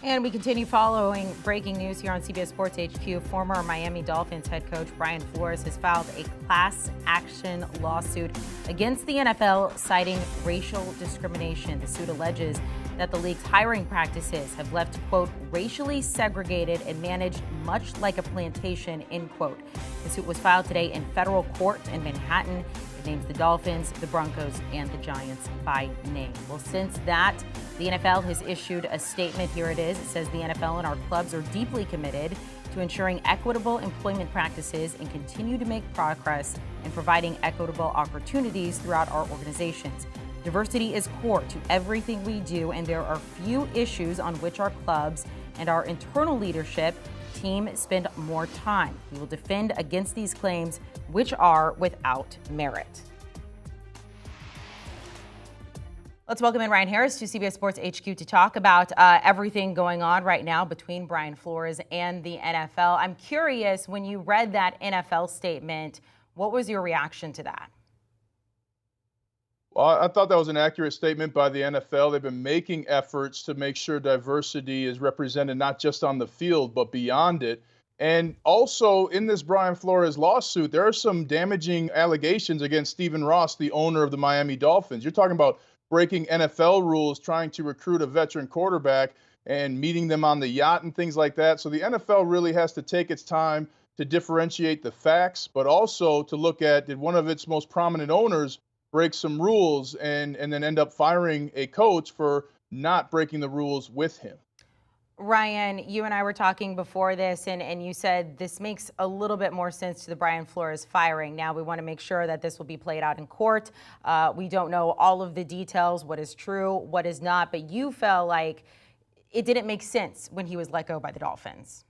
And we continue following breaking news here on CBS Sports HQ. Former Miami Dolphins head coach Brian Flores has filed a class action lawsuit against the NFL citing racial discrimination. The suit alleges that the league's hiring practices have left, quote, racially segregated and managed much like a plantation, end quote. The suit was filed today in federal court in Manhattan. It names the Dolphins, the Broncos, and the Giants by name. Well, since that, the NFL has issued a statement. Here it is. It says the NFL and our clubs are deeply committed to ensuring equitable employment practices and continue to make progress in providing equitable opportunities throughout our organizations. Diversity is core to everything we do, and there are few issues on which our clubs and our internal leadership team spend more time. We will defend against these claims, which are without merit. Let's welcome in Ryan Harris to CBS Sports HQ to talk about everything going on right now between Brian Flores and the NFL. I'm curious, when you read that NFL statement, what was your reaction to that? Well, I thought that was an accurate statement by the NFL. They've been making efforts to make sure diversity is represented not just on the field, but beyond it. And also in this Brian Flores lawsuit, there are some damaging allegations against Stephen Ross, the owner of the Miami Dolphins. You're talking about breaking NFL rules, trying to recruit a veteran quarterback and meeting them on the yacht and things like that. So the NFL really has to take its time to differentiate the facts, but also to look at, did one of its most prominent owners break some rules and then end up firing a coach for not breaking the rules with him? Ryan, you and I were talking before this, and you said this makes a little bit more sense to the Brian Flores firing. Now, we want to make sure that this will be played out in court. We don't know all of the details, what is true, what is not, but you felt like it didn't make sense when he was let go by the Dolphins.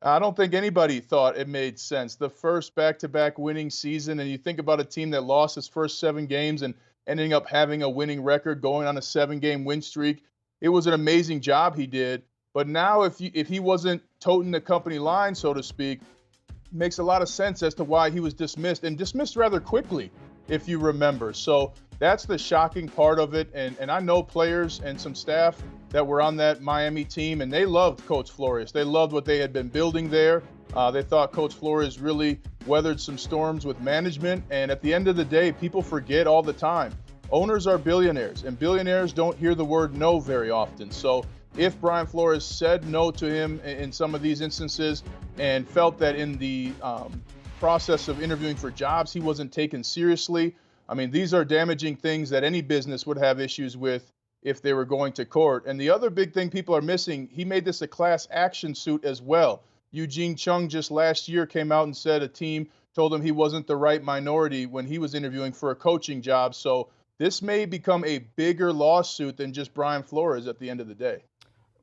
I don't think anybody thought it made sense. The first back-to-back winning season, and you think about a team that lost its first 7 games and ending up having a winning record, going on a 7-game win streak. It was an amazing job he did. But now if he wasn't toting the company line, so to speak, makes a lot of sense as to why he was dismissed, and dismissed rather quickly, if you remember. So that's the shocking part of it. And I know players and some staff that were on that Miami team, and they loved Coach Flores. They loved what they had been building there. They thought Coach Flores really weathered some storms with management. And at the end of the day, people forget all the time. Owners are billionaires, and billionaires don't hear the word no very often. So if Brian Flores said no to him in some of these instances and felt that in the process of interviewing for jobs he wasn't taken seriously, I mean, these are damaging things that any business would have issues with if they were going to court. And the other big thing people are missing, he made this a class action suit as well. Eugene Chung just last year came out and said a team told him he wasn't the right minority when he was interviewing for a coaching job. So this may become a bigger lawsuit than just Brian Flores at the end of the day.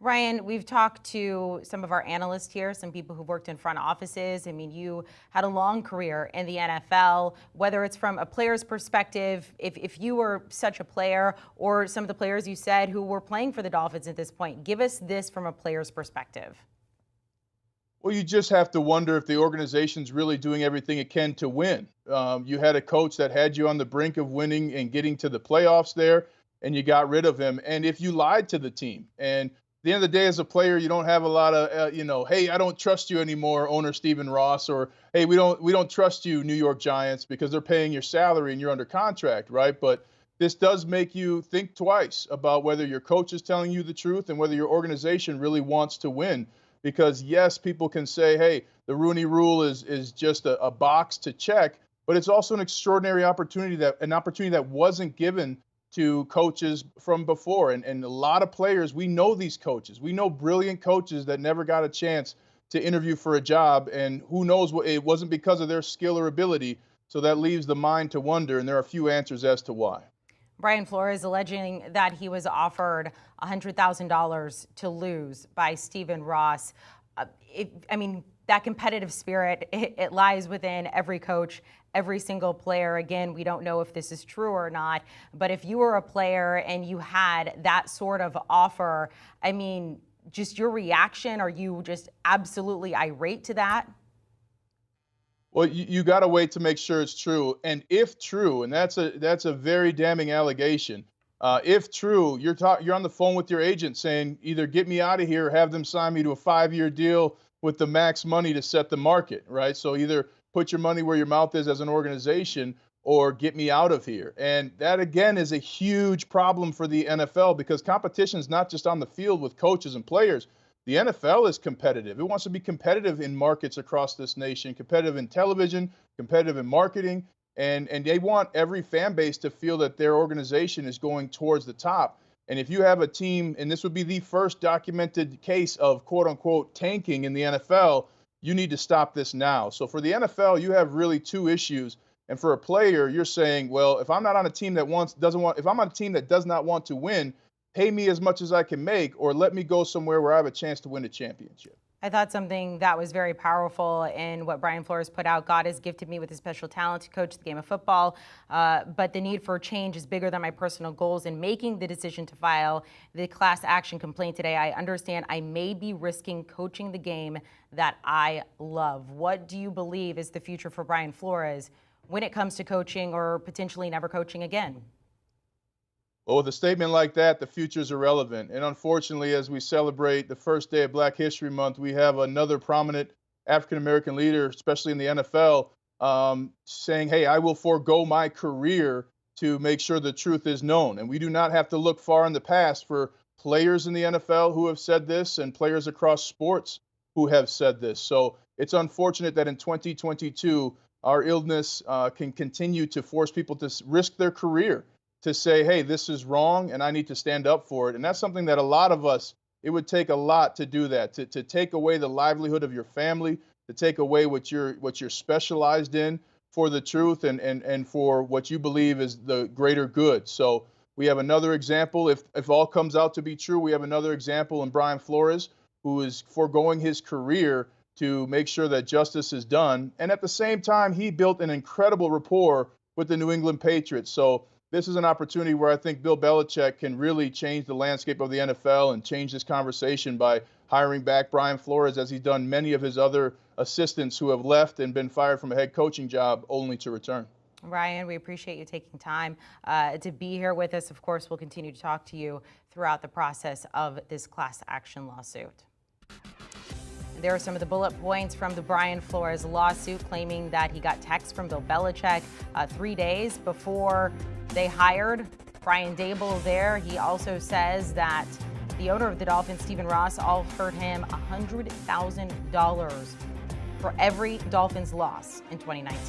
Ryan, we've talked to some of our analysts here, some people who've worked in front offices. I mean, you had a long career in the NFL, whether it's from a player's perspective, if you were such a player, or some of the players you said who were playing for the Dolphins at this point. Give us this from a player's perspective. Well, you just have to wonder if the organization's really doing everything it can to win. You had a coach that had you on the brink of winning and getting to the playoffs there, and you got rid of him. And if you lied to the team, and at the end of the day, as a player, you don't have a lot of, hey, I don't trust you anymore, owner Stephen Ross, or hey, we don't trust you, New York Giants, because they're paying your salary and you're under contract, right? But this does make you think twice about whether your coach is telling you the truth and whether your organization really wants to win. Because yes, people can say, hey, the Rooney Rule is just a box to check, but it's also an extraordinary opportunity that wasn't given to coaches from before. And a lot of players, we know these coaches. We know brilliant coaches that never got a chance to interview for a job, and who knows, what it wasn't because of their skill or ability. So that leaves the mind to wonder, and there are a few answers as to why. Brian Flores alleging that he was offered $100,000 to lose by Stephen Ross. That competitive spirit, it lies within every coach, every single player. Again, we don't know if this is true or not, but if you were a player and you had that sort of offer, I mean, just your reaction, are you just absolutely irate to that? Well, you got to wait to make sure it's true. And if true, and that's a very damning allegation, If true, you're on the phone with your agent saying either get me out of here or have them sign me to a 5-year deal with the max money to set the market, right? So either put your money where your mouth is as an organization or get me out of here. And that, again, is a huge problem for the NFL because competition is not just on the field with coaches and players. The NFL is competitive. It wants to be competitive in markets across this nation, competitive in television, competitive in marketing, and they want every fan base to feel that their organization is going towards the top. And if you have a team, and this would be the first documented case of quote unquote tanking in the NFL, you need to stop this now. So for the NFL, you have really two issues. And for a player, you're saying, well, if I'm not on a team that if I'm on a team that does not want to win, pay me as much as I can make, or let me go somewhere where I have a chance to win a championship. I thought something that was very powerful in what Brian Flores put out. God has gifted me with a special talent to coach the game of football, but the need for change is bigger than my personal goals. In making the decision to file the class action complaint today, I understand I may be risking coaching the game that I love. What do you believe is the future for Brian Flores when it comes to coaching or potentially never coaching again? Well, with a statement like that, the future is irrelevant. And unfortunately, as we celebrate the first day of Black History Month, we have another prominent African American leader, especially in the NFL, saying, hey, I will forego my career to make sure the truth is known. And we do not have to look far in the past for players in the NFL who have said this and players across sports who have said this. So it's unfortunate that in 2022, our illness can continue to force people to risk their career to say, hey, this is wrong and I need to stand up for it. And that's something that a lot of us, it would take a lot to do that, to take away the livelihood of your family, to take away what you're specialized in for the truth and for what you believe is the greater good. So we have another example. If all comes out to be true, we have another example in Brian Flores, who is foregoing his career to make sure that justice is done. And at the same time, he built an incredible rapport with the New England Patriots. So this is an opportunity where I think Bill Belichick can really change the landscape of the NFL and change this conversation by hiring back Brian Flores, as he's done many of his other assistants who have left and been fired from a head coaching job only to return. Ryan, we appreciate you taking time to be here with us. Of course, we'll continue to talk to you throughout the process of this class action lawsuit. There are some of the bullet points from the Brian Flores lawsuit, claiming that he got texts from Bill Belichick 3 days before they hired Brian Dable there. He also says that the owner of the Dolphins, Stephen Ross, offered him $100,000 for every Dolphins loss in 2019.